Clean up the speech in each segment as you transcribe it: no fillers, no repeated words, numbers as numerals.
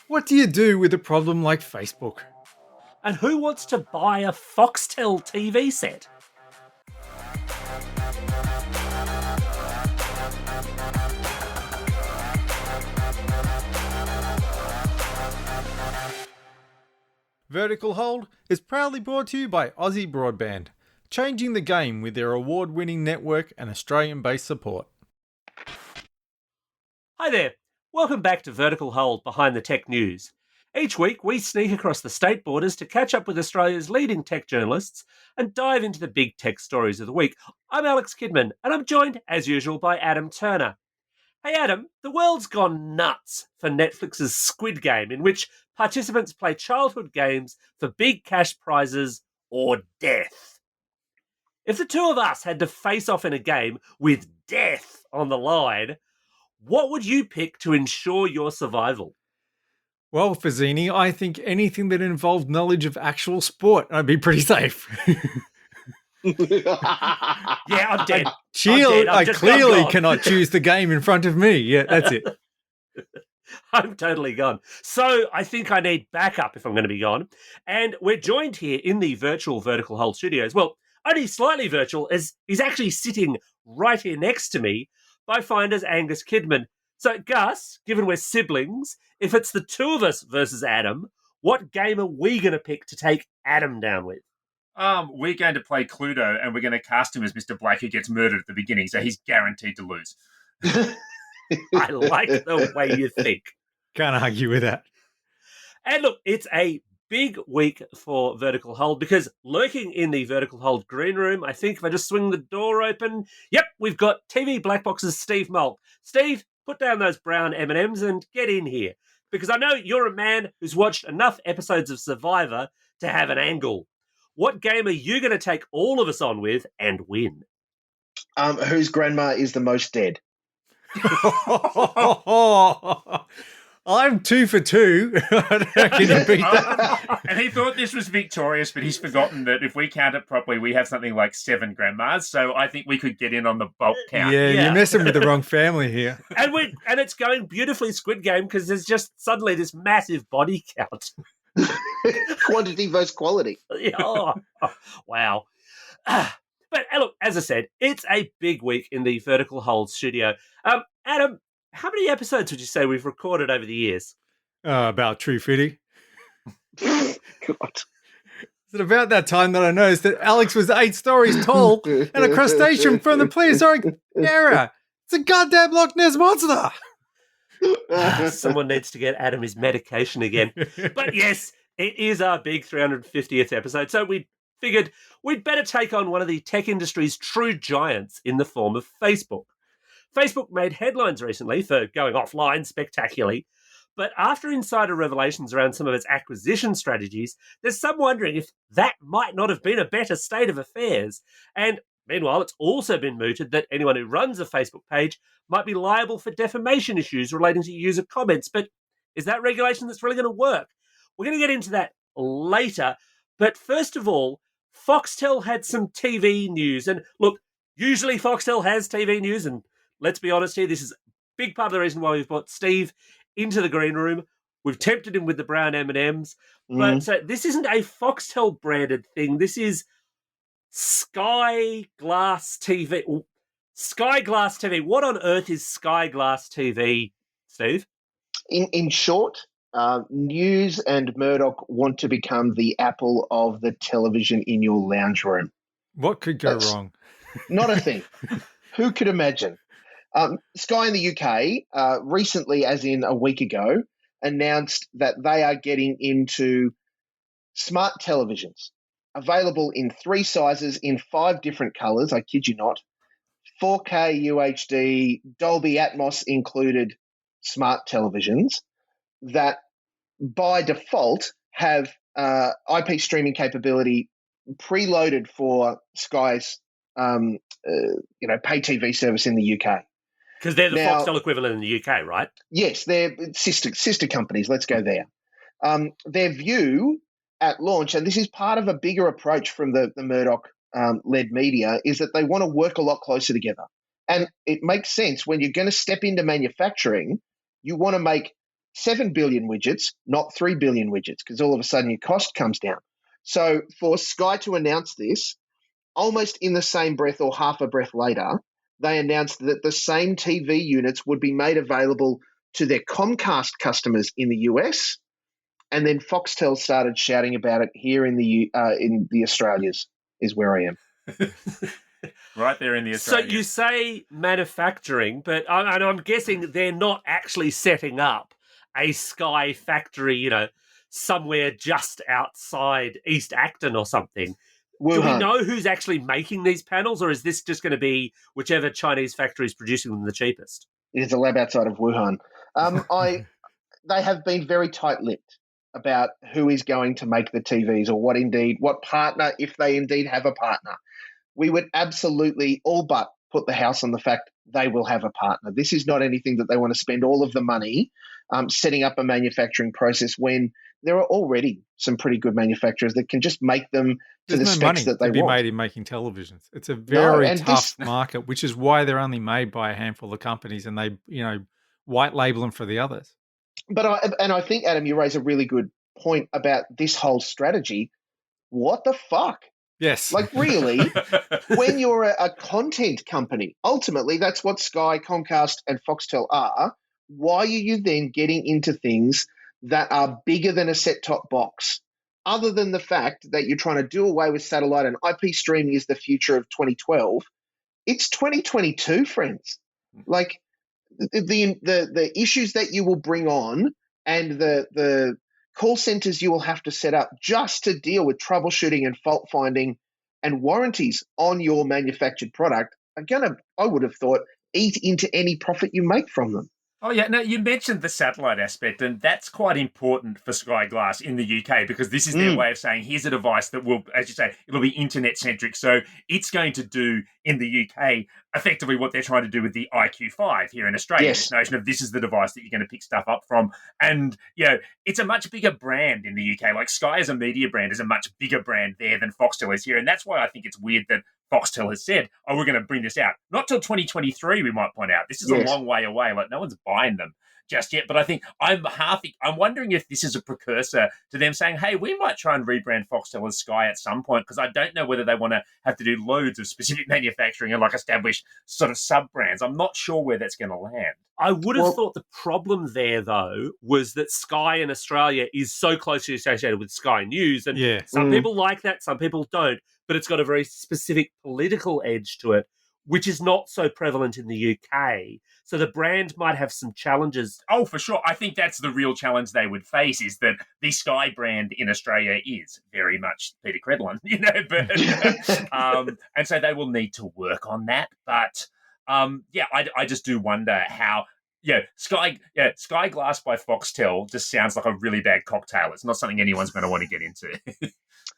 What do you do with a problem like Facebook? And who wants to buy a Foxtel TV set? Vertical Hold is proudly brought to you by Aussie Broadband, changing the game with their award-winning network and Australian-based support. Hi there. Welcome back to Vertical Hold Behind the Tech News. Each week, we sneak across the state borders to catch up with Australia's leading tech journalists and dive into the big tech stories of the week. I'm Alex Kidman, and I'm joined, as usual, by Adam Turner. Hey, Adam, the world's gone nuts for Netflix's Squid Game, in which participants play childhood games for big cash prizes or death. If the two of us had to face off in a game with death on the line, what would you pick to ensure your survival? Well, Fazzini, I think anything that involved knowledge of actual sport, I'd be pretty safe. Yeah, I'm dead. I clearly cannot choose the game in front of me. Yeah, that's it. I'm totally gone. So I think I need backup if I'm going to be gone. And we're joined here in the virtual Vertical Hold studios. Well, only slightly virtual, as he's actually sitting right here next to me by Finder's Angus Kidman. So, Gus, given we're siblings, if it's the two of us versus Adam, what game are we going to pick to take Adam down with? We're going to play Cluedo, and we're going to cast him as Mr. Black, who gets murdered at the beginning, so he's guaranteed to lose. I like the way you think. Can't argue with that. And look, it's a big week for Vertical Hold because lurking in the Vertical Hold green room, I think if I just swing the door open, yep, we've got TV Black Box's Steve Mulk. Steve, put down those brown M&Ms and get in here, because I know you're a man who's watched enough episodes of Survivor to have an angle. What game are you going to take all of us on with and win? Whose grandma is the most dead? I'm 2 for 2. I reckon you beat that. And he thought this was victorious, but he's forgotten that if we count it properly, we have something like 7 grandmas. So I think we could get in on the bulk count. Yeah, you're messing with the wrong family here. And it's going beautifully, Squid Game, because there's just suddenly this massive body count. Quantity versus quality. Oh, wow. But look, as I said, it's a big week in the Vertical Hold studio. Adam, how many episodes would you say we've recorded over the years? About True Fitty. God. Is it about that time that I noticed that Alex was 8 stories tall and a crustacean from the prehistoric era? It's a goddamn Loch Ness monster. Someone needs to get Adam his medication again. But yes, it is our big 350th episode, so we figured we'd better take on one of the tech industry's true giants in the form of Facebook. Facebook made headlines recently for going offline spectacularly, but after insider revelations around some of its acquisition strategies, there's some wondering if that might not have been a better state of affairs. And meanwhile, it's also been mooted that anyone who runs a Facebook page might be liable for defamation issues relating to user comments. But is that regulation that's really going to work? We're going to get into that later. But first of all, Foxtel had some TV news. And look, usually Foxtel has TV news, and let's be honest here, this is a big part of the reason why we've brought Steve into the green room. We've tempted him with the brown M&Ms. But this isn't a Foxtel branded thing. This is Sky Glass TV. Sky Glass TV. What on earth is Sky Glass TV, Steve? In short, News and Murdoch want to become the Apple of the television in your lounge room. What could go wrong? Not a thing. Who could imagine? Sky in the UK recently, as in a week ago, announced that they are getting into smart televisions, available in 3 sizes in 5 different colours, I kid you not, 4K UHD, Dolby Atmos included smart televisions that by default have IP streaming capability preloaded for Sky's pay TV service in the UK. Because they're the Foxtel equivalent in the UK, right? Yes, they're sister companies. Let's go there. Their view at launch, and this is part of a bigger approach from the Murdoch-led media, is that they want to work a lot closer together. And it makes sense when you're going to step into manufacturing, you want to make 7 billion widgets, not 3 billion widgets, because all of a sudden your cost comes down. So for Sky to announce this, almost in the same breath or half a breath later, they announced that the same TV units would be made available to their Comcast customers in the US, and then Foxtel started shouting about it here in the Australias, is where I am. Right there in the So Australians. you say manufacturing, but I'm guessing they're not actually setting up a Sky factory, somewhere just outside East Acton or something. Wuhan. Do we know who's actually making these panels, or is this just going to be whichever Chinese factory is producing them the cheapest? It is a lab outside of Wuhan. They have been very tight-lipped about who is going to make the TVs or what partner, if they indeed have a partner. We would absolutely all but put the house on the fact they will have a partner. This is not anything that they want to spend all of the money setting up a manufacturing process when there are already some pretty good manufacturers that can just make them to the specs that they want. Be want. made in making televisions. It's a very tough market, which is why they're only made by a handful of companies, and they, white label them for the others. But I think, Adam, you raise a really good point about this whole strategy. What the fuck? Yes. Like, really, when you're a content company, ultimately that's what Sky, Comcast, and Foxtel are. Why are you then getting into things that are bigger than a set-top box? Other than the fact that you're trying to do away with satellite and IP streaming is the future of 2012, it's 2022, friends. Like, the issues that you will bring on and the call centers you will have to set up just to deal with troubleshooting and fault finding and warranties on your manufactured product are going to, I would have thought, eat into any profit you make from them. Oh, yeah. Now, you mentioned the satellite aspect, and that's quite important for Sky Glass in the UK because this is their way of saying, here's a device that will, as you say, it'll be internet-centric. So it's going to do, in the UK, effectively what they're trying to do with the IQ5 here in Australia. Yes. This notion of this is the device that you're going to pick stuff up from. And, it's a much bigger brand in the UK. Like, Sky as a media brand is a much bigger brand there than Foxtel is here. And that's why I think it's weird that Foxtel has said, we're going to bring this out. Not till 2023, we might point out. This is a long way away. Like, no one's buying them just yet. But I think I'm wondering if this is a precursor to them saying, hey, we might try and rebrand Foxtel as Sky at some point, because I don't know whether they want to have to do loads of specific manufacturing and like establish sort of sub-brands. I'm not sure where that's going to land. I would have thought the problem there, though, was that Sky in Australia is so closely associated with Sky News. And some people like that, some people don't. But it's got a very specific political edge to it, which is not so prevalent in the UK. So the brand might have some challenges. Oh, for sure. I think that's the real challenge they would face, is that the Sky brand in Australia is very much Peter Credlin, and so they will need to work on that. But I just do wonder how. Sky Glass by Foxtel just sounds like a really bad cocktail. It's not something anyone's going to want to get into.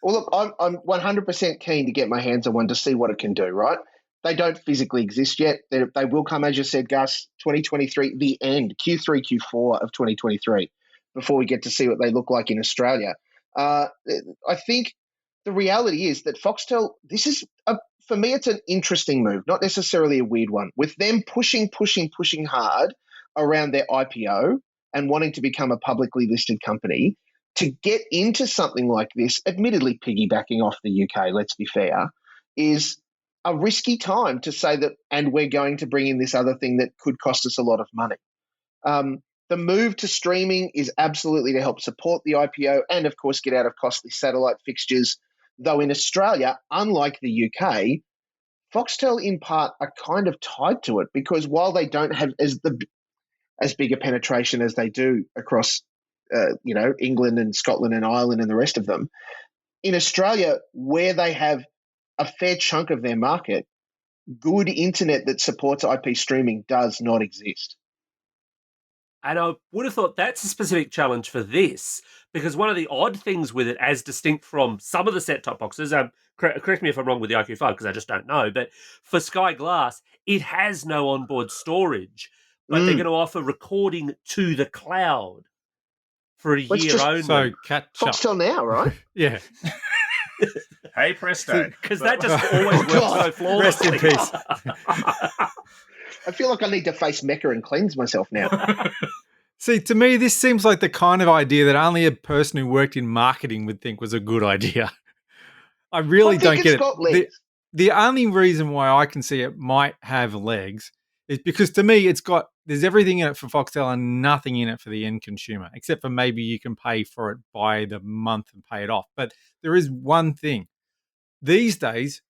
Well, look, I'm 100% keen to get my hands on one to see what it can do, right? They don't physically exist yet. They will come, as you said, Gus, 2023, the end, Q3, Q4 of 2023, before we get to see what they look like in Australia. I think the reality is that Foxtel, for me, it's an interesting move, not necessarily a weird one. With them pushing hard around their IPO and wanting to become a publicly listed company, to get into something like this, admittedly piggybacking off the UK, let's be fair, is a risky time to say that, and we're going to bring in this other thing that could cost us a lot of money. The move to streaming is absolutely to help support the IPO and, of course, get out of costly satellite fixtures, though in Australia, unlike the UK, Foxtel in part are kind of tied to it, because while they don't have as big a penetration as they do across England and Scotland and Ireland and the rest of them, in Australia, where they have a fair chunk of their market, good internet that supports IP streaming does not exist. And I would have thought that's a specific challenge for this, because one of the odd things with it, as distinct from some of the set-top boxes, correct me if I'm wrong with the IQ5, because I just don't know, but for Sky Glass, it has no onboard storage, but they're going to offer recording to the cloud for a year only. So catch up. Foxtel now, right? Yeah. Hey, presto. Because that just always works so flawlessly. Rest in peace. I feel like I need to face Mecca and cleanse myself now. See, to me, this seems like the kind of idea that only a person who worked in marketing would think was a good idea. I really I don't think get it's got it. legs. The only reason why I can see it might have legs is because to me, there's everything in it for Foxtel and nothing in it for the end consumer, except for maybe you can pay for it by the month and pay it off. But there is one thing. These days,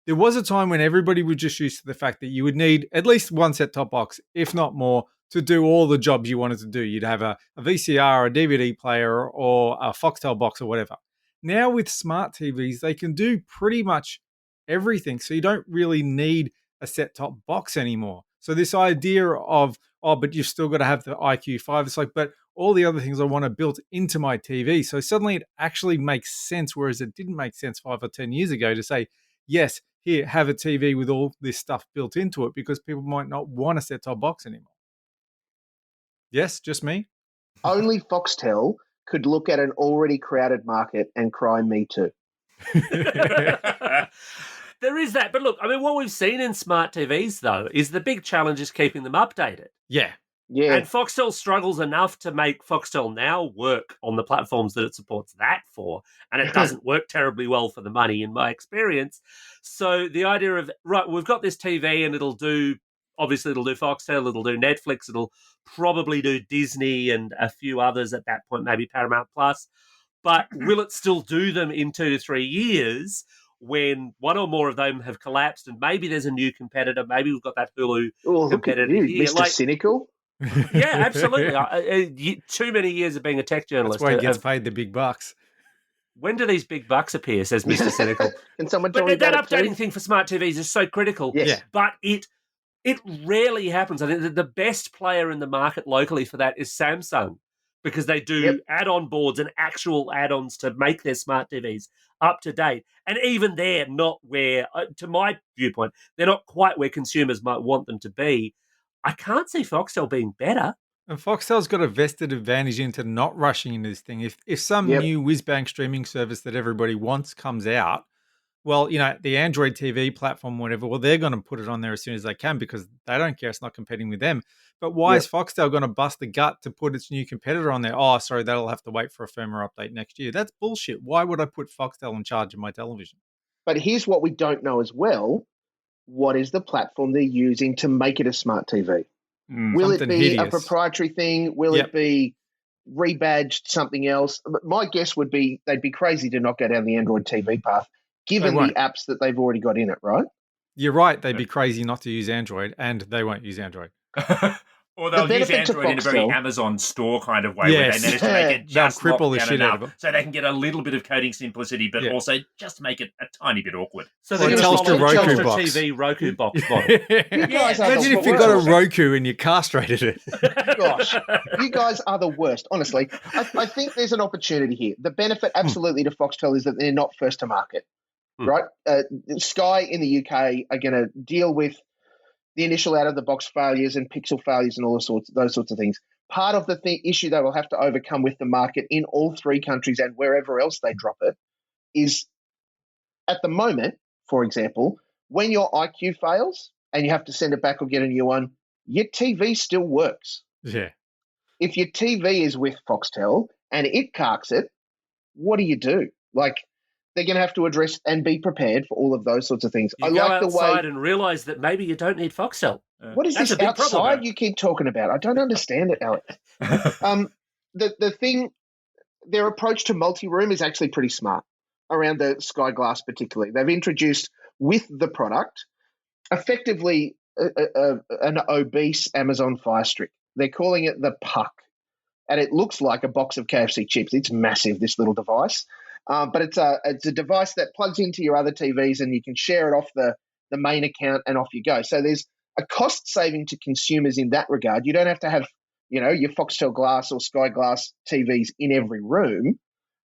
there was a time when everybody was just used to the fact that you would need at least one set-top box, if not more, to do all the jobs you wanted to do. You'd have a VCR, a DVD player, or a Foxtel box or whatever. Now with smart TVs, they can do pretty much everything. So you don't really need a set-top box anymore. So this idea of, but you've still got to have the IQ5, it's like, but all the other things I want to built into my TV. So suddenly it actually makes sense, whereas it didn't make sense 5 or 10 years ago to say, yes, here, have a TV with all this stuff built into it because people might not want a set-top box anymore. Yes, just me? Only Foxtel could look at an already crowded market and cry, me too. There is that. But look, I mean, what we've seen in smart TVs, though, is the big challenge is keeping them updated. Yeah. Yeah. And Foxtel struggles enough to make Foxtel Now work on the platforms that it supports that for. And it doesn't work terribly well for the money, in my experience. So the idea of, right, we've got this TV and it'll do Foxtel, it'll do Netflix, it'll probably do Disney and a few others at that point, maybe Paramount Plus. But will it still do them in 2 to 3 years when one or more of them have collapsed and maybe there's a new competitor? Maybe we've got that Hulu Look competitor at you, here. Mr. Cynical. Yeah, absolutely. Too many years of being a tech journalist. That's why he gets paid the big bucks. When do these big bucks appear, says Mr. Cynical. Can someone tell me But that about it, updating please? thing for smart TVs is so critical. Yes. Yeah. But it rarely happens. I think that the best player in the market locally for that is Samsung because they do add-on boards and actual add-ons to make their smart TVs up to date. And even they're not where, to my viewpoint, they're not quite where consumers might want them to be. I can't see Foxtel being better. And Foxtel's got a vested advantage into not rushing into this thing. If some new whiz-bang streaming service that everybody wants comes out, well, the Android TV platform, whatever, well, they're going to put it on there as soon as they can because they don't care. It's not competing with them. But why is Foxtel going to bust the gut to put its new competitor on there? Oh, sorry, that'll have to wait for a firmware update next year. That's bullshit. Why would I put Foxtel in charge of my television? But here's what we don't know as well. What is the platform they're using to make it a smart TV? Will it be a proprietary thing? Will it be rebadged something else? My guess would be they'd be crazy to not go down the Android TV path, given the apps that they've already got in it, right? You're right. They'd be crazy not to use Android, and they won't use Android. Or they'll use Android in a very Amazon store kind of way where they manage to make it just cripple the shit out of it. so they can get a little bit of coding simplicity, but also just make it a tiny bit awkward. So they're going to follow the Telstra TV Roku box model. Imagine if you got a Roku and you castrated it. Gosh, you guys are the worst. Honestly, I think there's an opportunity here. The benefit absolutely to Foxtel is that they're not first to market, right? Sky in the UK are going to deal with the initial out-of-the-box failures and pixel failures and all those sorts of things. Part of the issue they will have to overcome with the market in all 3 countries and wherever else they drop it is, at the moment, for example, when your IQ fails and you have to send it back or get a new one, your TV still works. Yeah. If your TV is with Foxtel and it carks it, what do you do? Like, they're going to have to address and be prepared for all of those sorts of things. You go outside and realise that maybe you don't need Foxtel. What is this outside you keep talking about? I don't understand it, Alex. The thing, their approach to multi-room is actually pretty smart around the Sky Glass particularly. They've introduced with the product effectively an obese Amazon Fire Stick. They're calling it the Puck, and it looks like a box of KFC chips. It's massive, this little device. But it's a device that plugs into your other TVs and you can share it off the main account and off you go. So there's a cost saving to consumers in that regard. You don't have to have, your Foxtel Glass or Sky Glass TVs in every room,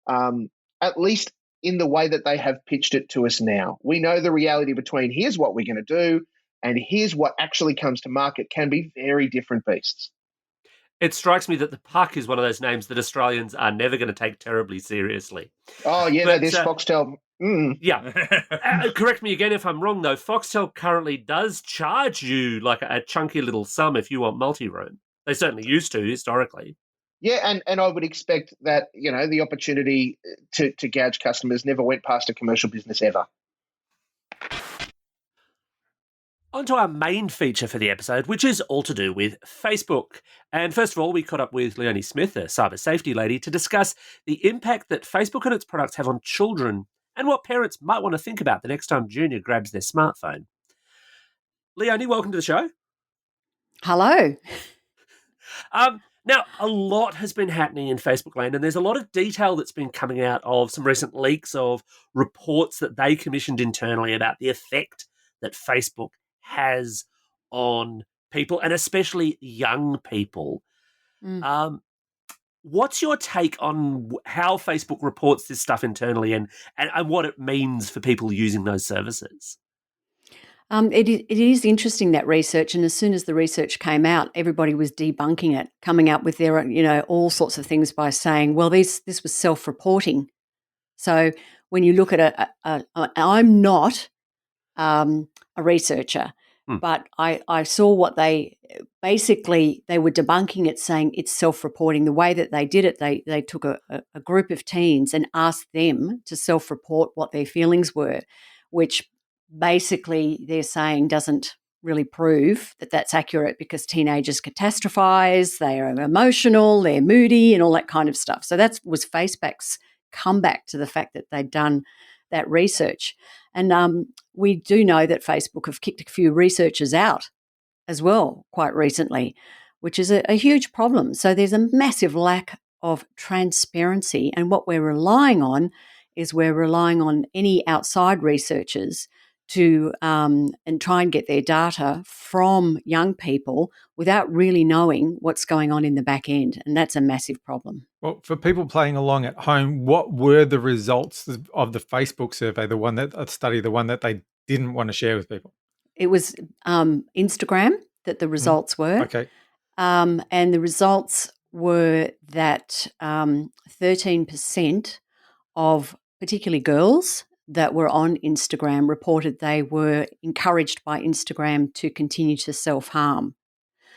at least in the way that they have pitched it to us now. We know the reality between here's what we're going to do and here's what actually comes to market can be very different beasts. It strikes me that the Puck is one of those names that Australians are never going to take terribly seriously. Oh, yeah, but, this Foxtel. Yeah. Correct me again if I'm wrong, though. Foxtel currently does charge you like a chunky little sum if you want multi-room. They certainly used to historically. Yeah, and I would expect that, the opportunity to gouge customers never went past a commercial business ever. On to our main feature for the episode, which is all to do with Facebook. And first of all, we caught up with Leonie Smith, a cyber safety lady, to discuss the impact that Facebook and its products have on children and what parents might want to think about the next time Junior grabs their smartphone. Leonie, welcome to the show. Hello. Now, a lot has been happening in Facebook land, and there's a lot of detail that's been coming out of some recent leaks of reports that they commissioned internally about the effect that Facebook has on people, and especially young people. What's your take on how Facebook reports this stuff internally and what it means for people using those services? It is interesting, that research, and as soon as the research came out, everybody was debunking it, coming up with their all sorts of things by saying, well, this was self-reporting. So when you look at I'm not a researcher, but I saw what they were debunking it, saying it's self-reporting. The way that they did it, they took a group of teens and asked them to self-report what their feelings were, which basically they're saying doesn't really prove that that's accurate, because teenagers catastrophize, they are emotional, they're moody and all that kind of stuff. So that was Facebook's comeback to the fact that they'd done that research. And we do know that Facebook have kicked a few researchers out as well quite recently, which is a huge problem. So there's a massive lack of transparency, and what we're relying on is any outside researchers to and try and get their data from young people without really knowing what's going on in the back end, and that's a massive problem. Well, for people playing along at home, what were the results of the Facebook survey, the one that they didn't want to share with people? It was Instagram that the results were. Okay. And the results were that 13% of particularly girls that were on Instagram reported they were encouraged by Instagram to continue to self-harm.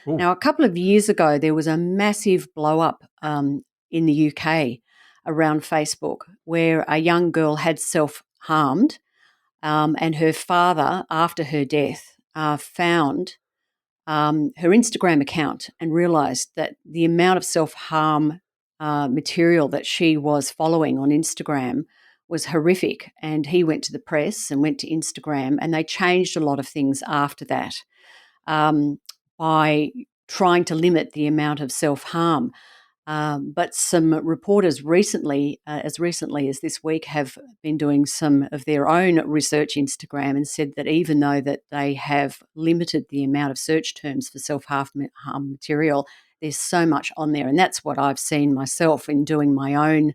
Ooh. Now, a couple of years ago, there was a massive blow-up in the UK around Facebook, where a young girl had self-harmed, and her father, after her death, found her Instagram account and realised that the amount of self-harm material that she was following on Instagram was horrific. And he went to the press and went to Instagram, and they changed a lot of things after that by trying to limit the amount of self-harm. But some reporters as recently as this week, have been doing some of their own research Instagram and said that even though that they have limited the amount of search terms for self-harm material, there's so much on there. And that's what I've seen myself in doing my own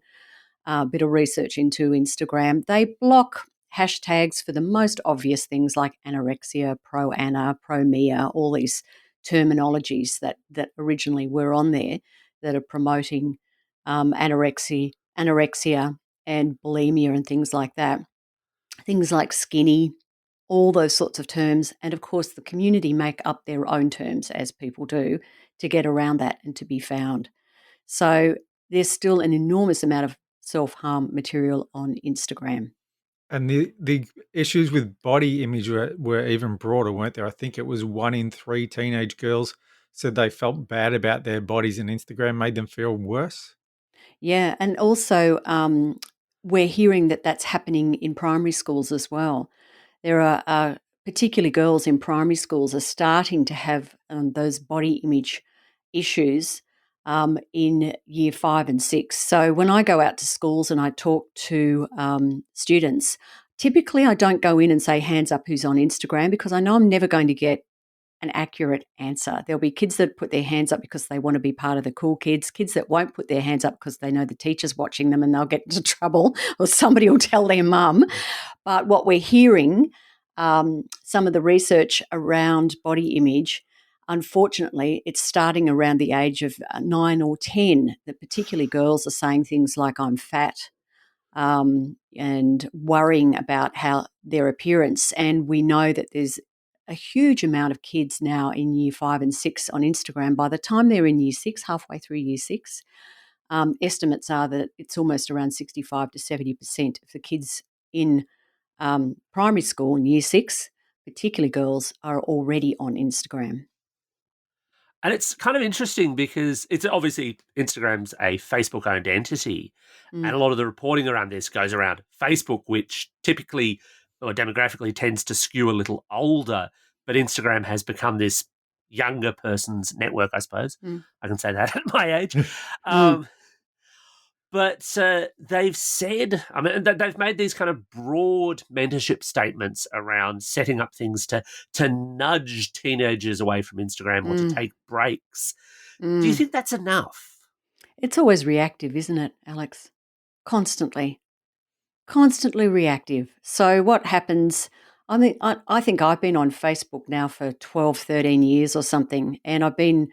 bit of research into Instagram. They block hashtags for the most obvious things like anorexia, pro-Anna, pro-Mia, all these terminologies that originally were on there that are promoting anorexia and bulimia and things like that. Things like skinny, all those sorts of terms. And of course, the community make up their own terms, as people do, to get around that and to be found. So there's still an enormous amount of self-harm material on Instagram. And the issues with body image were even broader, weren't there? I think it was 1 in 3 teenage girls said they felt bad about their bodies, and Instagram made them feel worse. Yeah, and also we're hearing that that's happening in primary schools as well. There are particularly girls in primary schools are starting to have those body image issues in year 5 and 6. So when I go out to schools and I talk to students, typically I don't go in and say hands up who's on Instagram, because I know I'm never going to get an accurate answer. There'll be kids that put their hands up because they want to be part of the cool kids that won't put their hands up because they know the teacher's watching them and they'll get into trouble, or somebody will tell their mum. But what we're hearing, some of the research around body image, unfortunately, it's starting around the age of 9 or 10, that particularly girls are saying things like, I'm fat, and worrying about how their appearance. And we know that there's a huge amount of kids now in year 5 and 6 on Instagram. By the time they're in year 6, halfway through year 6, estimates are that it's almost around 65 to 70% of the kids in primary school in year 6, particularly girls, are already on Instagram. And it's kind of interesting because it's obviously Instagram's a Facebook-owned entity, and a lot of the reporting around this goes around Facebook, which typically or demographically tends to skew a little older, but Instagram has become this younger person's network, I suppose. I can say that at my age. But they've said, I mean, they've made these kind of broad mentorship statements around setting up things to nudge teenagers away from Instagram or to take breaks. Do you think that's enough? It's always reactive, isn't it, Alex? Constantly reactive. So what happens? I mean, I think I've been on Facebook now for 12, 13 years or something, and I've been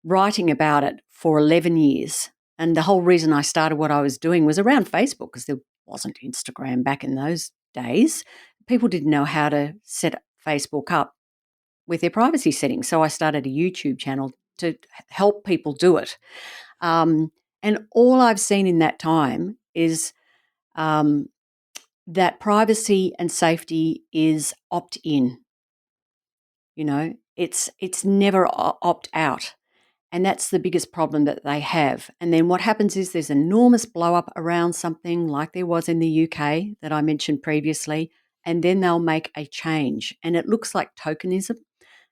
writing about it for 11 years. And the whole reason I started what I was doing was around Facebook, because there wasn't Instagram back in those days. People didn't know how to set Facebook up with their privacy settings. So I started a YouTube channel to help people do it. And all I've seen in that time is that privacy and safety is opt-in. You know, it's never opt-out. And that's the biggest problem that they have. And then what happens is there's enormous blow-up around something like there was in the UK that I mentioned previously, and then they'll make a change. And it looks like tokenism.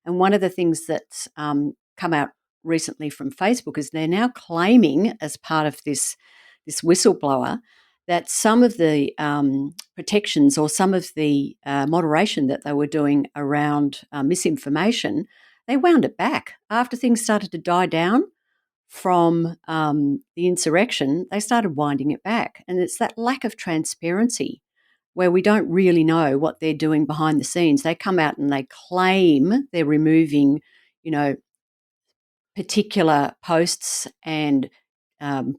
And one of the things that's come out recently from Facebook is they're now claiming, as part of this whistleblower, that some of the protections or some of the moderation that they were doing around misinformation, they wound it back. After things started to die down from the insurrection, they started winding it back. And it's that lack of transparency where we don't really know what they're doing behind the scenes. They come out and they claim they're removing, particular posts and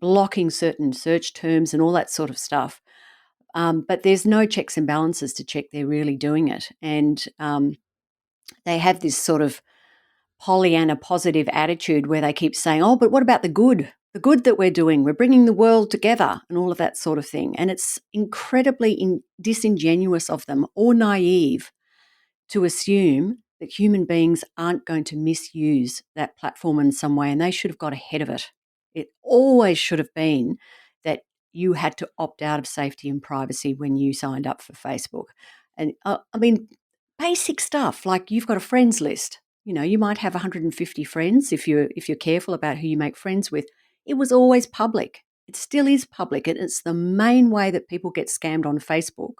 blocking certain search terms and all that sort of stuff. But there's no checks and balances to check they're really doing it. And they have this sort of Pollyanna positive attitude where they keep saying, oh, but what about the good? The good that we're doing, we're bringing the world together and all of that sort of thing. And it's incredibly disingenuous of them or naive to assume that human beings aren't going to misuse that platform in some way, and they should have got ahead of it. It always should have been that you had to opt out of safety and privacy when you signed up for Facebook. And basic stuff like you've got a friends list. You might have 150 friends if you're careful about who you make friends with. It was always public. It still is public. And it's the main way that people get scammed on Facebook.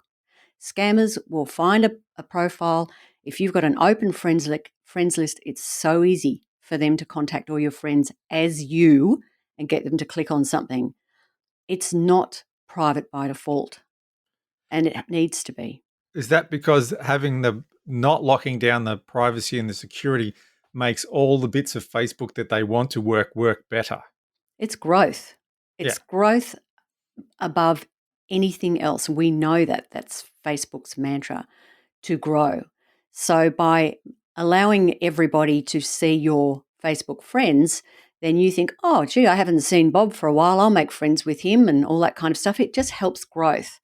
Scammers will find a profile. If you've got an open friends list, it's so easy for them to contact all your friends as you and get them to click on something. It's not private by default, and it needs to be. Is that because not locking down the privacy and the security makes all the bits of Facebook that they want to work better? It's growth. It's growth above anything else. We know that. That's Facebook's mantra, to grow. So by allowing everybody to see your Facebook friends, then you think, oh, gee, I haven't seen Bob for a while. I'll make friends with him and all that kind of stuff. It just helps growth.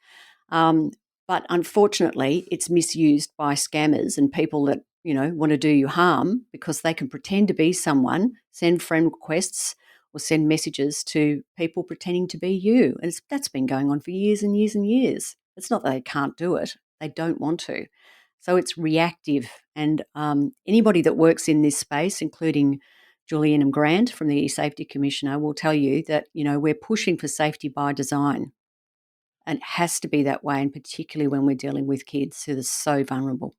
But unfortunately, it's misused by scammers and people that, want to do you harm because they can pretend to be someone, send friend requests or send messages to people pretending to be you. And that's been going on for years and years and years. It's not that they can't do it. They don't want to. So it's reactive. And anybody that works in this space, including Julian Grant from the E-Safety Commissioner, will tell you that, we're pushing for safety by design. And it has to be that way, and particularly when we're dealing with kids who are so vulnerable.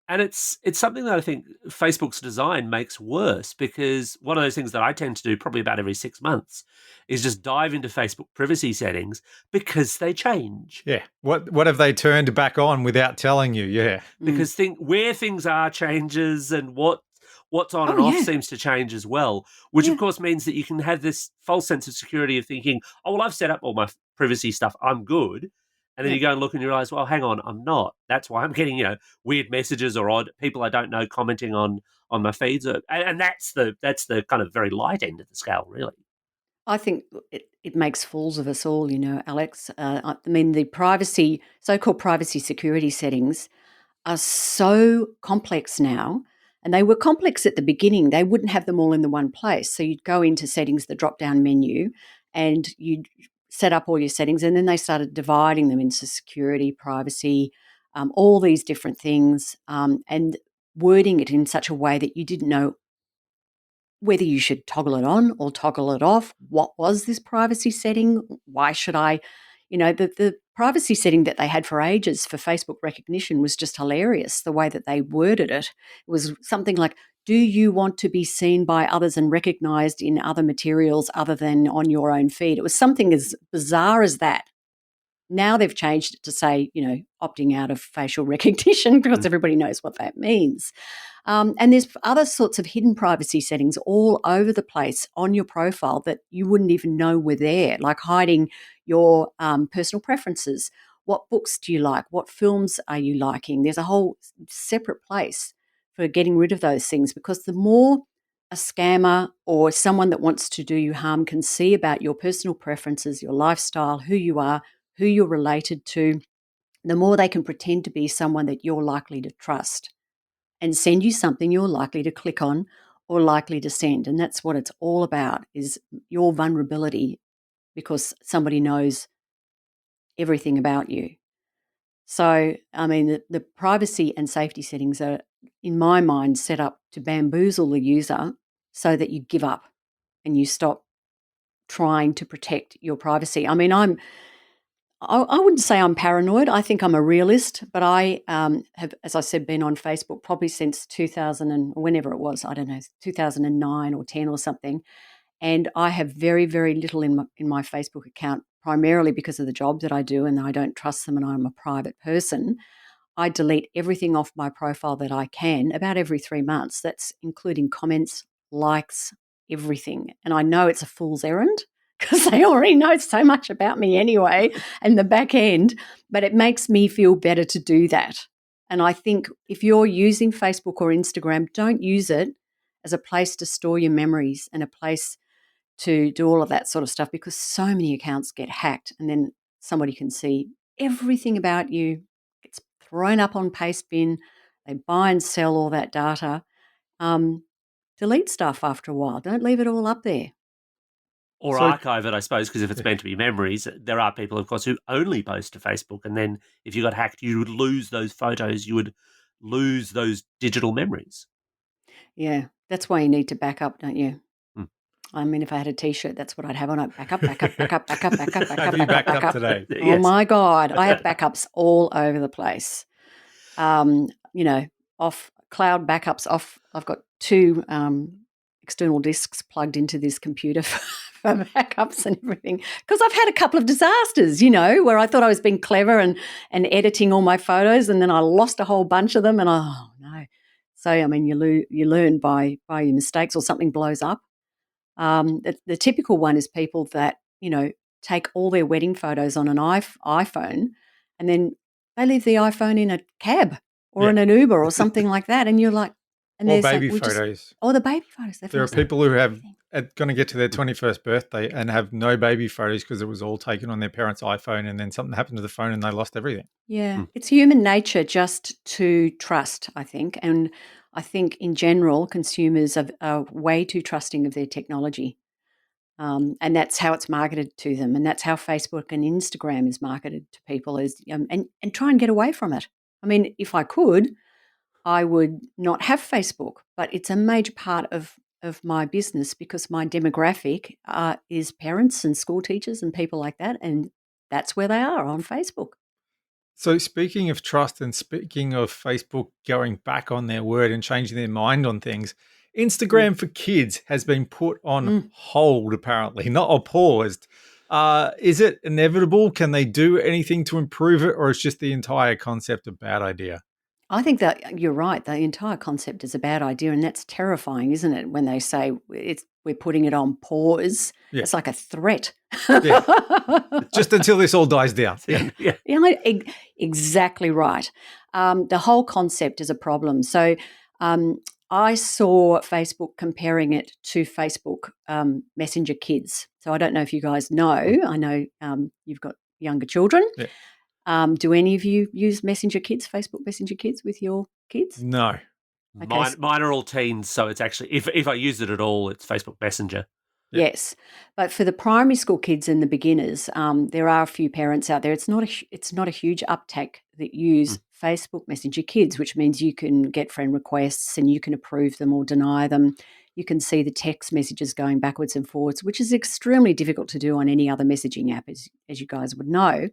And it's something that I think Facebook's design makes worse, because one of those things that I tend to do probably about every 6 months is just dive into Facebook privacy settings because they change. Yeah. What have they turned back on without telling you? Yeah. Because where things are changes and what's on and off seems to change as well, which of course means that you can have this false sense of security of thinking, oh, well, I've set up all my privacy stuff, I'm good. And then you go and look and you realise, well, hang on, I'm not. That's why I'm getting, weird messages or odd people I don't know commenting on my feeds. And that's the kind of very light end of the scale, really. I think it makes fools of us all, Alex. I mean, the so-called privacy security settings are so complex now, and they were complex at the beginning. They wouldn't have them all in the one place. So you'd go into settings, the drop-down menu, and you'd set up all your settings, and then they started dividing them into security, privacy, all these different things, and wording it in such a way that you didn't know whether you should toggle it on or toggle it off. What was this privacy setting? Why should I? The privacy setting that they had for ages for Facebook recognition was just hilarious, the way that they worded it. It was something like, do you want to be seen by others and recognized in other materials other than on your own feed? It was something as bizarre as that. Now they've changed it to say, opting out of facial recognition because everybody knows what that means. And there's other sorts of hidden privacy settings all over the place on your profile that you wouldn't even know were there, like hiding your personal preferences. What books do you like? What films are you liking? There's a whole separate place for getting rid of those things, because the more a scammer or someone that wants to do you harm can see about your personal preferences, your lifestyle, who you are, who you're related to, the more they can pretend to be someone that you're likely to trust and send you something you're likely to click on or likely to send. And that's what it's all about, is your vulnerability, because somebody knows everything about you. So, I mean, the privacy and safety settings are, in my mind, set up to bamboozle the user so that you give up and you stop trying to protect your privacy. I mean, I wouldn't say I'm paranoid. I think I'm a realist, but I have, as I said, been on Facebook probably since 2000 and whenever it was, I don't know, 2009 or 10 or something. And I have very, very little in my Facebook account, primarily because of the job that I do, and I don't trust them, and I'm a private person. I delete everything off my profile that I can about every 3 months. That's including comments, likes, everything. And I know it's a fool's errand because they already know so much about me anyway and the back end, but it makes me feel better to do that. And I think if you're using Facebook or Instagram, don't use it as a place to store your memories and a place to do all of that sort of stuff, because so many accounts get hacked and then somebody can see everything about you. It's thrown up on Pastebin. They buy and sell all that data. Delete stuff after a while. Don't leave it all up there. Or archive it, I suppose, because if it's meant to be memories, there are people, of course, who only post to Facebook. And then if you got hacked, you would lose those photos. You would lose those digital memories. Yeah, that's why you need to back up, don't you? I mean, if I had a T-shirt, that's what I'd have on it. Back up, back up, back up, back up, back up, back up, Have you back backed up, up today? Oh Yes. my God, I have backups all over the place. Off cloud backups. Off. I've got 2 external disks plugged into this computer for backups and everything, because I've had a couple of disasters, where I thought I was being clever and editing all my photos, and then I lost a whole bunch of them, and oh no. So I mean, you learn by your mistakes, or something blows up. The typical one is people that, take all their wedding photos on an iPhone, and then they leave the iPhone in a cab or in an Uber or something like that. And you're like, and Or they're saying, baby photos. the baby photos. There are people who are going to get to their 21st birthday and have no baby photos because it was all taken on their parents' iPhone, and then something happened to the phone and they lost everything. Yeah, It's human nature just to trust, I think. And I think in general, consumers are way too trusting of their technology. And that's how it's marketed to them. And that's how Facebook and Instagram is marketed to people, and try and get away from it. I mean, if I could, I would not have Facebook, but it's a major part of my business, because my demographic is parents and school teachers and people like that. And that's where they are, on Facebook. So speaking of trust and speaking of Facebook going back on their word and changing their mind on things, Instagram for kids has been put on hold, apparently, not paused. Is it inevitable? Can they do anything to improve it, or is just the entire concept a bad idea? I think that you're right. The entire concept is a bad idea, and that's terrifying, isn't it? When they say we're putting it on pause, Yeah. it's like a threat. Yeah. Just until this all dies down. Yeah. Yeah. Exactly right. The whole concept is a problem. So I saw Facebook comparing it to Facebook Messenger Kids. So I don't know if you guys know. I know you've got younger children. Yeah. Do any of you use Messenger Kids, Facebook Messenger Kids with your kids? No. Okay. Mine are all teens, so it's actually, if I use it at all, it's Facebook Messenger. Yeah. Yes, but for the primary school kids and the beginners, there are a few parents out there. It's not a huge uptake that use Facebook Messenger Kids, which means you can get friend requests and you can approve them or deny them. You can see the text messages going backwards and forwards, which is extremely difficult to do on any other messaging app, as you guys would know.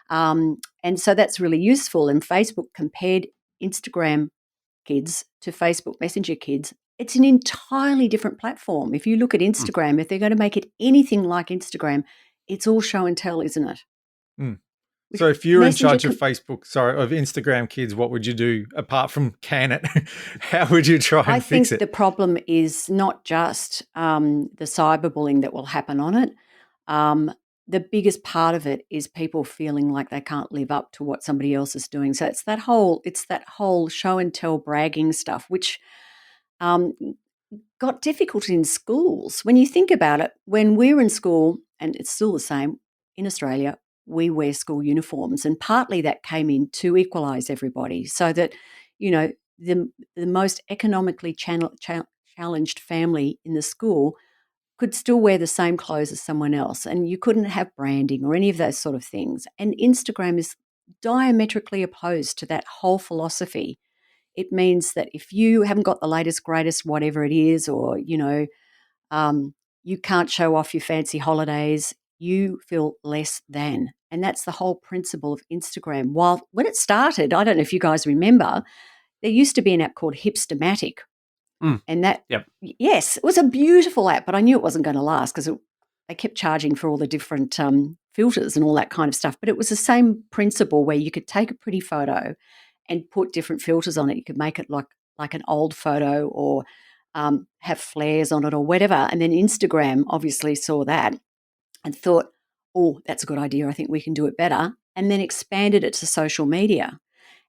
And so that's really useful. And Facebook compared Instagram Kids to Facebook Messenger Kids. It's an entirely different platform. If you look at Instagram, if they're going to make it anything like Instagram, it's all show and tell, isn't it? So if you're in charge of Instagram Kids, what would you do apart from can it? How would you try and fix it? I think the problem is not just the cyberbullying that will happen on it. The biggest part of it is people feeling like they can't live up to what somebody else is doing. So it's that whole show and tell bragging stuff, which got difficult in schools. When you think about it, when we're in school, and it's still the same in Australia, we wear school uniforms, and partly that came in to equalise everybody, so that the most economically challenged family in the school could still wear the same clothes as someone else, and you couldn't have branding or any of those sort of things. And Instagram is diametrically opposed to that whole philosophy. It means that if you haven't got the latest, greatest, whatever it is, or you can't show off your fancy holidays, you feel less than. And that's the whole principle of Instagram. While when it started, I don't know if you guys remember, there used to be an app called Hipstamatic. And that, yes, it was a beautiful app, but I knew it wasn't going to last because they kept charging for all the different filters and all that kind of stuff. But it was the same principle where you could take a pretty photo and put different filters on it. You could make it like an old photo or have flares on it or whatever. And then Instagram obviously saw that and thought, oh, that's a good idea. I think we can do it better. And then expanded it to social media.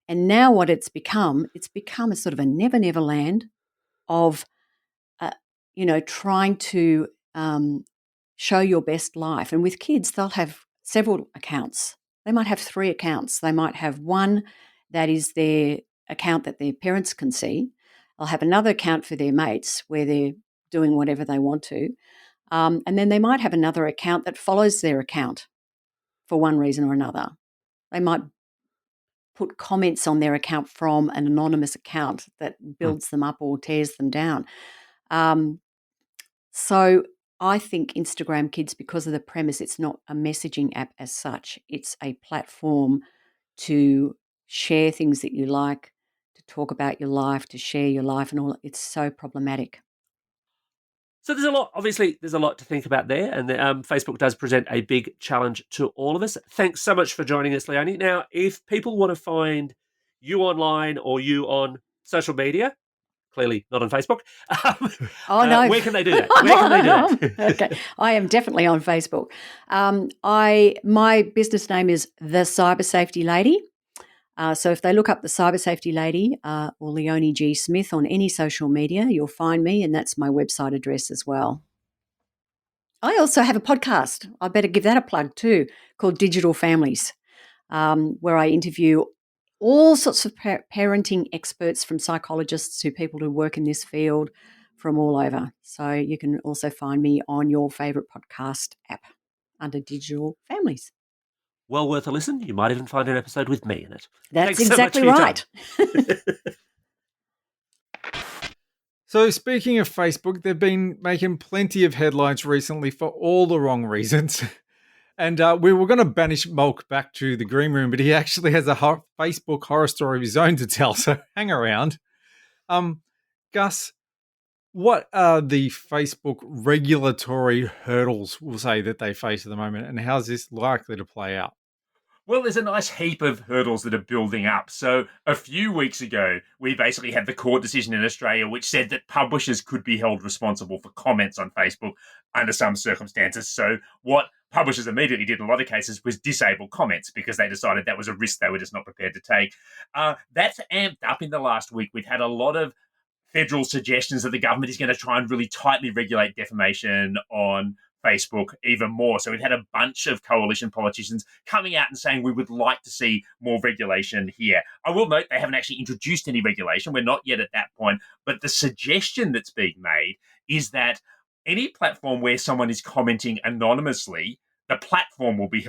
And now what it's become a sort of a never land of, trying to show your best life. And with kids, they'll have several accounts. They might have 3 accounts. They might have one that is their account that their parents can see. They'll have another account for their mates where they're doing whatever they want to. And then they might have another account that follows their account for one reason or another. They might put comments on their account from an anonymous account that builds them up or tears them down. So I think Instagram Kids, because of the premise, it's not a messaging app as such. It's a platform to share things that you like, to talk about your life, to share your life and all. It's so problematic. So there's a lot to think about there, and Facebook does present a big challenge to all of us. Thanks so much for joining us, Leonie. Now, if people want to find you online or you on social media, clearly not on Facebook, no. where can they do that? Okay, I am definitely on Facebook. My business name is The Cyber Safety Lady. So if they look up The Cyber Safety Lady or Leonie G. Smith on any social media, you'll find me, and that's my website address as well. I also have a podcast. I better give that a plug too, called Digital Families, where I interview all sorts of parenting experts, from psychologists to people who work in this field from all over. So you can also find me on your favourite podcast app under Digital Families. Well worth a listen. You might even find an episode with me in it. That's Thanks exactly so much for your right. So speaking of Facebook, they've been making plenty of headlines recently for all the wrong reasons. And we were going to banish Mulk back to the green room, but he actually has a Facebook horror story of his own to tell, so hang around. Gus, what are the Facebook regulatory hurdles, we'll say, that they face at the moment, and how's this likely to play out? Well, there's a nice heap of hurdles that are building up. So a few weeks ago, we basically had the court decision in Australia which said that publishers could be held responsible for comments on Facebook under some circumstances. So what publishers immediately did in a lot of cases was disable comments because they decided that was a risk they were just not prepared to take. That's amped up in the last week. We've had a lot of federal suggestions that the government is going to try and really tightly regulate defamation on Facebook even more. So we've had a bunch of coalition politicians coming out and saying we would like to see more regulation here. I will note they haven't actually introduced any regulation. We're not yet at that point. But the suggestion that's being made is that any platform where someone is commenting anonymously, the platform will be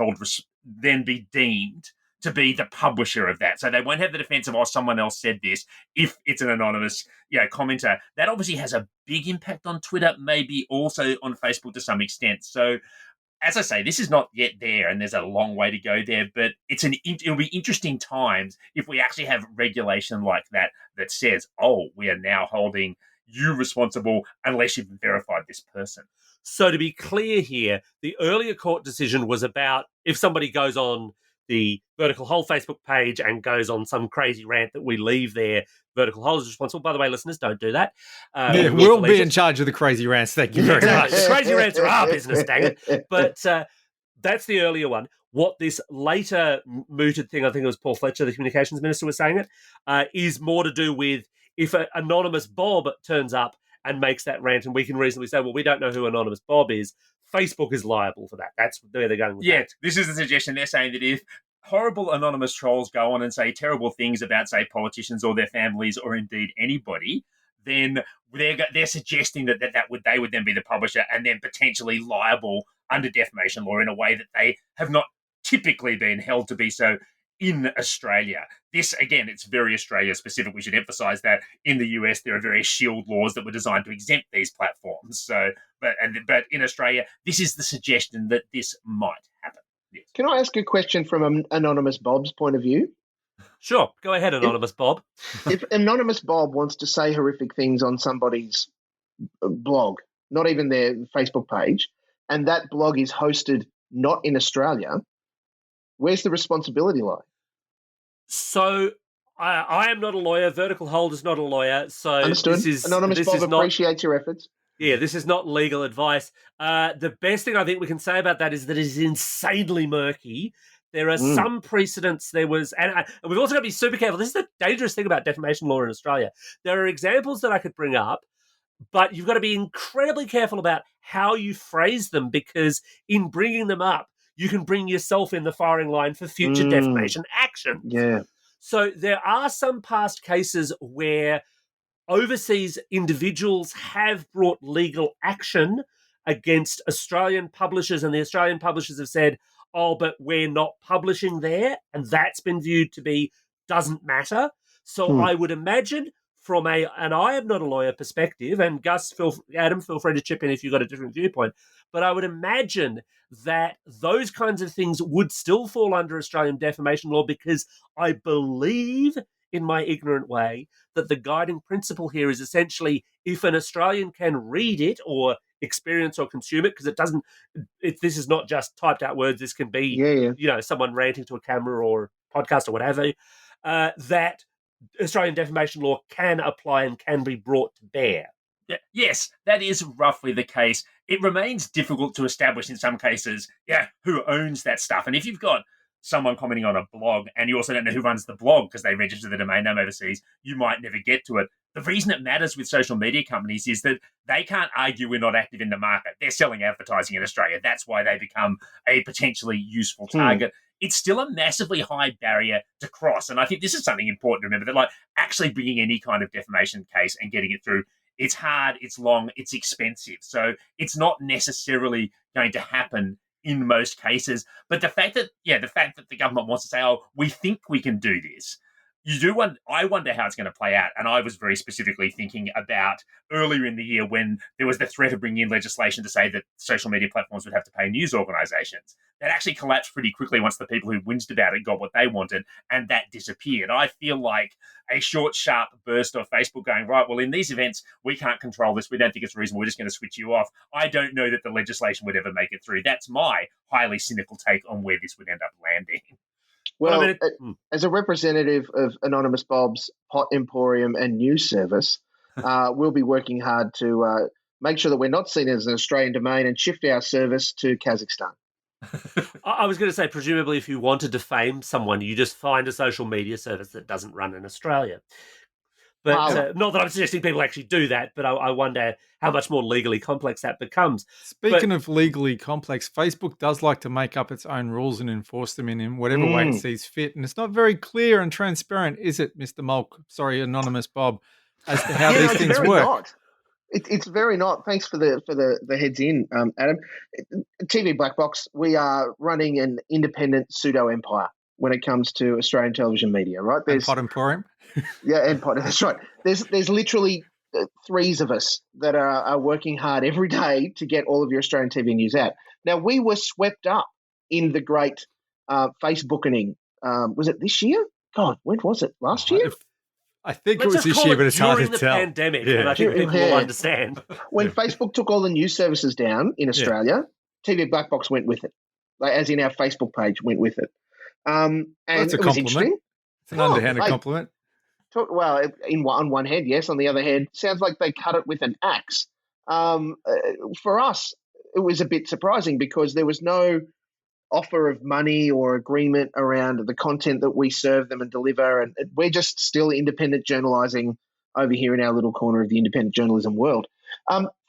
then be deemed to be the publisher of that. So they won't have the defense of, oh, someone else said this if it's an anonymous commenter. That obviously has a big impact on Twitter, maybe also on Facebook to some extent. So as I say, this is not yet there and there's a long way to go there, but it'll be interesting times if we actually have regulation like that says, oh, we are now holding you responsible unless you've verified this person. So to be clear here, the earlier court decision was about if somebody goes on the Vertical Hole Facebook page and goes on some crazy rant that we leave there, Vertical Hole is responsible. By the way, listeners, don't do that. We'll be in charge of the crazy rants. Thank you very much. The crazy rants are our business, dang it. But that's the earlier one. What this later mooted thing, I think it was Paul Fletcher, the communications minister, was saying is more to do with if an anonymous Bob turns up and makes that rant, and we can reasonably say, well, we don't know who anonymous Bob is, Facebook is liable for that. That's where they're going with that. Yeah, this is the suggestion. They're saying that if horrible anonymous trolls go on and say terrible things about, say, politicians or their families or indeed anybody, then they're suggesting that they would then be the publisher and then potentially liable under defamation law in a way that they have not typically been held to be so in Australia. This, again, it's very Australia specific. We should emphasize that in the US, there are various shield laws that were designed to exempt these platforms. So, but in Australia, this is the suggestion that this might happen. Yes. Can I ask a question from Anonymous Bob's point of view? Sure. Go ahead, Anonymous Bob. If Anonymous Bob wants to say horrific things on somebody's blog, not even their Facebook page, and that blog is hosted not in Australia, where's the responsibility lie? So I am not a lawyer. Vertical Hold is not a lawyer. So understood. Anonymous Bob appreciates your efforts. Yeah, this is not legal advice. The best thing I think we can say about that is that it is insanely murky. There are some precedents. There was, and we've also got to be super careful. This is the dangerous thing about defamation law in Australia. There are examples that I could bring up, but you've got to be incredibly careful about how you phrase them, because in bringing them up, you can bring yourself in the firing line for future defamation action. Yeah. So there are some past cases where overseas individuals have brought legal action against Australian publishers, and the Australian publishers have said, oh, but we're not publishing there, and that's been viewed to be doesn't matter. So I would imagine from and I am not a lawyer perspective, and Gus, Adam, feel free to chip in if you've got a different viewpoint, but I would imagine that those kinds of things would still fall under Australian defamation law, because I believe, in my ignorant way, that the guiding principle here is essentially if an Australian can read it or experience or consume it, because this is not just typed out words, this can be someone ranting to a camera or podcast or whatever, that Australian defamation law can apply and can be brought to bear. Yes, that is roughly the case. It remains difficult to establish in some cases, who owns that stuff. And if you've got someone commenting on a blog and you also don't know who runs the blog because they register the domain name overseas, you might never get to it. The reason it matters with social media companies is that they can't argue we're not active in the market. They're selling advertising in Australia. That's why they become a potentially useful target. It's still a massively high barrier to cross. And I think this is something important to remember, that actually bringing any kind of defamation case and getting it through, it's hard, it's long, it's expensive. So it's not necessarily going to happen in most cases. But the fact that the government wants to say, oh, we think we can do this, I wonder how it's going to play out. And I was very specifically thinking about earlier in the year when there was the threat of bringing in legislation to say that social media platforms would have to pay news organisations. That actually collapsed pretty quickly once the people who whinged about it got what they wanted, and that disappeared. I feel like a short, sharp burst of Facebook going, right, well, in these events, we can't control this. We don't think it's reasonable. We're just going to switch you off. I don't know that the legislation would ever make it through. That's my highly cynical take on where this would end up landing. Well, But I mean, as a representative of Anonymous Bob's Pot Emporium and News Service, we'll be working hard to make sure that we're not seen as an Australian domain and shift our service to Kazakhstan. I was going to say, presumably, if you want to defame someone, you just find a social media service that doesn't run in Australia. But not that I'm suggesting people actually do that, but I wonder how much more legally complex that becomes. Speaking of legally complex, Facebook does like to make up its own rules and enforce them in whatever way it sees fit. And it's not very clear and transparent, is it, Mr. Mulk? Sorry, Anonymous Bob, as to how these things work. Not. It's very not. Thanks for the heads in, Adam. TV Black Box, we are running an independent pseudo empire when it comes to Australian television media, right? And Pot Emporium. Yeah, and Pot. That's right. There's literally threes of us that are working hard every day to get all of your Australian TV news out. Now, we were swept up in the great Facebooking. Was it this year? God, when was it? Last year? I think it was this year, but it's hard to tell. During the pandemic, and I think people will understand. When Facebook took all the news services down in Australia, TV Black Box went with it, like, as in our Facebook page went with it. And that's a compliment. It's an underhanded compliment. Well, on one hand, yes. On the other hand, sounds like they cut it with an axe. For us, it was a bit surprising because there was no offer of money or agreement around the content that we serve them and deliver, and we're just still independent journalising over here in our little corner of the independent journalism world.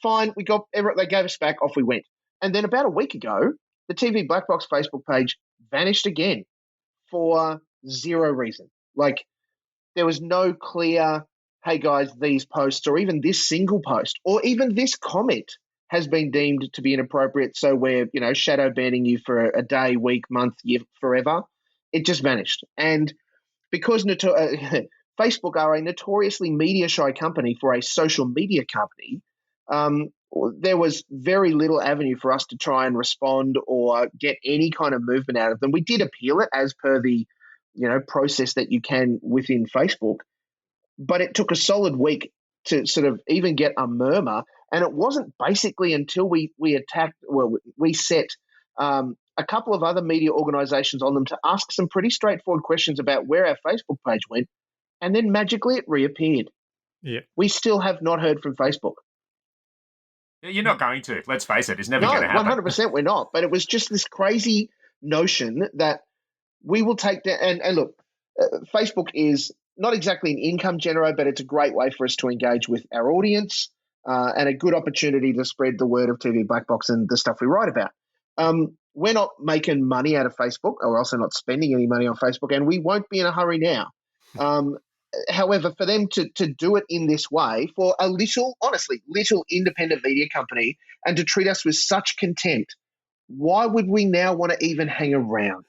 Fine, they gave us back, off we went. And then about a week ago, the TV Black Box Facebook page vanished again for zero reason. Like, there was no clear, hey guys, these posts or even this single post or even this comment has been deemed to be inappropriate, so we're, shadow banning you for a day, week, month, year, forever. It just vanished. And because Facebook are a notoriously media-shy company for a social media company, there was very little avenue for us to try and respond or get any kind of movement out of them. We did appeal it as per the process that you can within Facebook, but it took a solid week to sort of even get a murmur. And it wasn't basically until we set a couple of other media organisations on them to ask some pretty straightforward questions about where our Facebook page went, and then magically it reappeared. Yeah, we still have not heard from Facebook. You're not going to. Let's face it. It's never going to happen. 100% we're not. But it was just this crazy notion that we will take down. And look, Facebook is not exactly an income generator, but it's a great way for us to engage with our audience. And a good opportunity to spread the word of TV Black Box and the stuff we write about. We're not making money out of Facebook, or we're also not spending any money on Facebook, and we won't be in a hurry now. However, for them to do it in this way, for a little independent media company, and to treat us with such contempt, why would we now want to even hang around?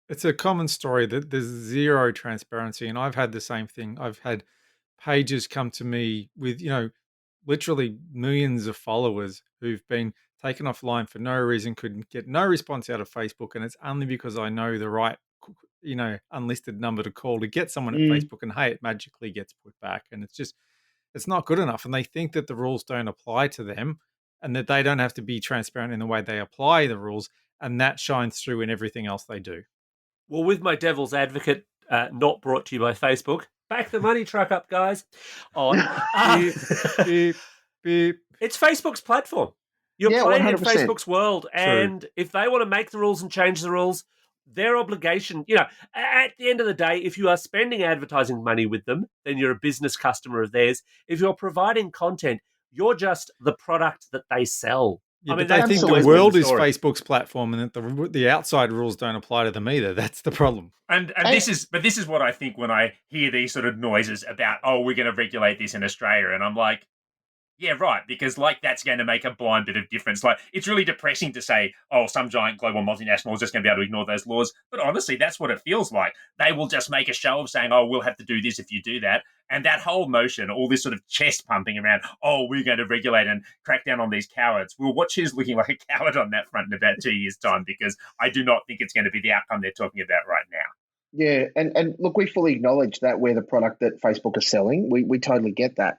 It's a common story that there's zero transparency, and I've had the same thing. I've had pages come to me with, literally millions of followers who've been taken offline for no reason, couldn't get no response out of Facebook, and it's only because I know the right, unlisted number to call to get someone at Facebook, and hey, it magically gets put back, and it's not good enough, and they think that the rules don't apply to them, and that they don't have to be transparent in the way they apply the rules, and that shines through in everything else they do. Well, with my devil's advocate, not brought to you by Facebook, back the money truck up, guys. Beep, beep, beep. It's Facebook's platform. You're playing 100%. In Facebook's world. And if they want to make the rules and change the rules, their obligation, at the end of the day, if you are spending advertising money with them, then you're a business customer of theirs. If you're providing content, you're just the product that they sell. Yeah, but they think the world is Facebook's platform, and that the outside rules don't apply to them either. That's the problem. And this is what I think when I hear these sort of noises about, we're going to regulate this in Australia, and I'm like, yeah, right, because that's going to make a blind bit of difference. Like, it's really depressing to say, some giant global multinational is just going to be able to ignore those laws. But honestly, that's what it feels like. They will just make a show of saying, we'll have to do this if you do that. And that whole notion, all this sort of chest pumping around, we're going to regulate and crack down on these cowards. We'll watch who's looking like a coward on that front in about 2 years' time, because I do not think it's going to be the outcome they're talking about right now. Yeah, and look, we fully acknowledge that we're the product that Facebook is selling. We totally get that.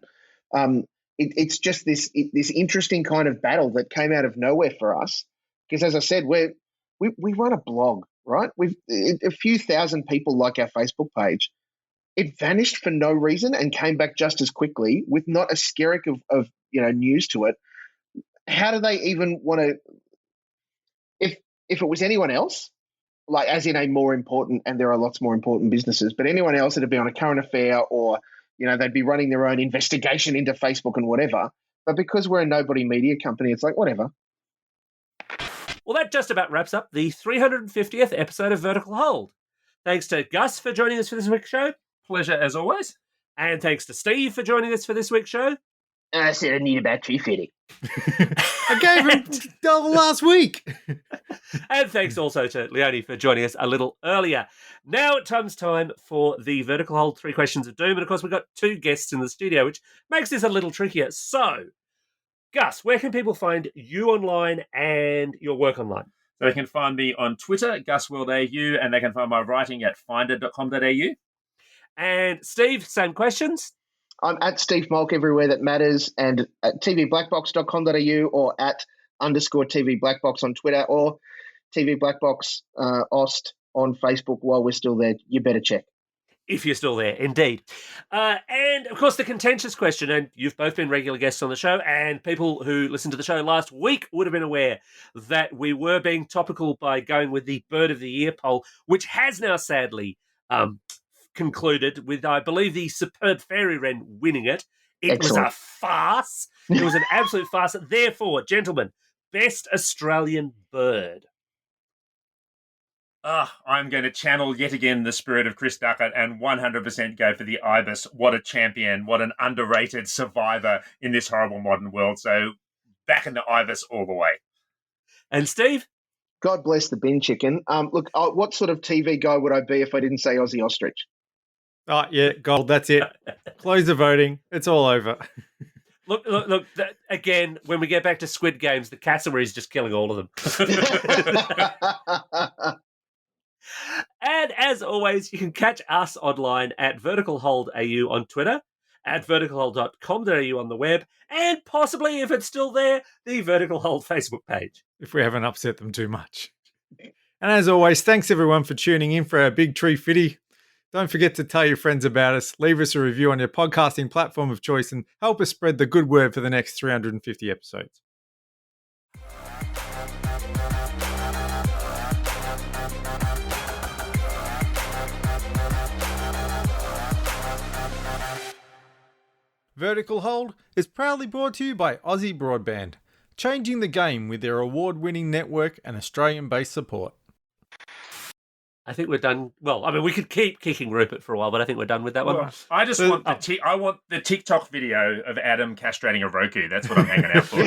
It's just this interesting kind of battle that came out of nowhere for us, because, as I said, we run a blog. right? A few thousand people like our Facebook page. It vanished for no reason and came back just as quickly with not a skerrick of news to it. How do they even want to? If it was anyone else, like as in a more important, and there are lots more important businesses, but anyone else, it'd be on a current affair, or they'd be running their own investigation into Facebook and whatever. But because we're a nobody media company, it's like whatever. Well, that just about wraps up the 350th episode of Vertical Hold. Thanks to Gus for joining us for this week's show. Pleasure as always. And thanks to Steve for joining us for this week's show. I said I need a battery fitting. I gave him double last week. And thanks also to Leonie for joining us a little earlier. Now it comes time for the Vertical Hold 3 Questions of Doom. And of course, we've got 2 guests in the studio, which makes this a little trickier. So, Gus, where can people find you online and your work online? So they can find me on Twitter, GusWorldAU, and they can find my writing at finder.com.au. And Steve, same questions? I'm at Steve Malk everywhere that matters, and at tvblackbox.com.au, or at _TV Blackbox on Twitter, or TV Blackbox Ost on Facebook. While we're still there, you better check. If you're still there, indeed. And, of course, the contentious question, and you've both been regular guests on the show, and people who listened to the show last week would have been aware that we were being topical by going with the Bird of the Year poll, which has now sadly concluded with, I believe, the superb fairy wren winning it. It Excellent. was a farce. It was an absolute farce. Therefore, gentlemen, best Australian bird. I'm going to channel yet again the spirit of Chris Duckett and 100% go for the ibis. What a champion. What an underrated survivor in this horrible modern world. So back in the ibis all the way. And Steve? God bless the bin chicken. Look, what sort of TV guy would I be if I didn't say Aussie ostrich? Oh, yeah, gold. That's it. Close the voting. It's all over. Look, again, when we get back to Squid Games, the cassowary is just killing all of them. And as always, you can catch us online at Vertical Hold AU on Twitter, at verticalhold.com.au on the web, and possibly, if it's still there, the Vertical Hold Facebook page. If we haven't upset them too much. And as always, thanks everyone for tuning in for our Big Tree Fitty. Don't forget to tell your friends about us, leave us a review on your podcasting platform of choice, and help us spread the good word for the next 350 episodes. Vertical Hold is proudly brought to you by Aussie Broadband, changing the game with their award-winning network and Australian-based support. I think we're done. Well, I mean, we could keep kicking Rupert for a while, but I think we're done with that one. Well, I just want I want the TikTok video of Adam castrating a Roku. That's what I'm hanging out for.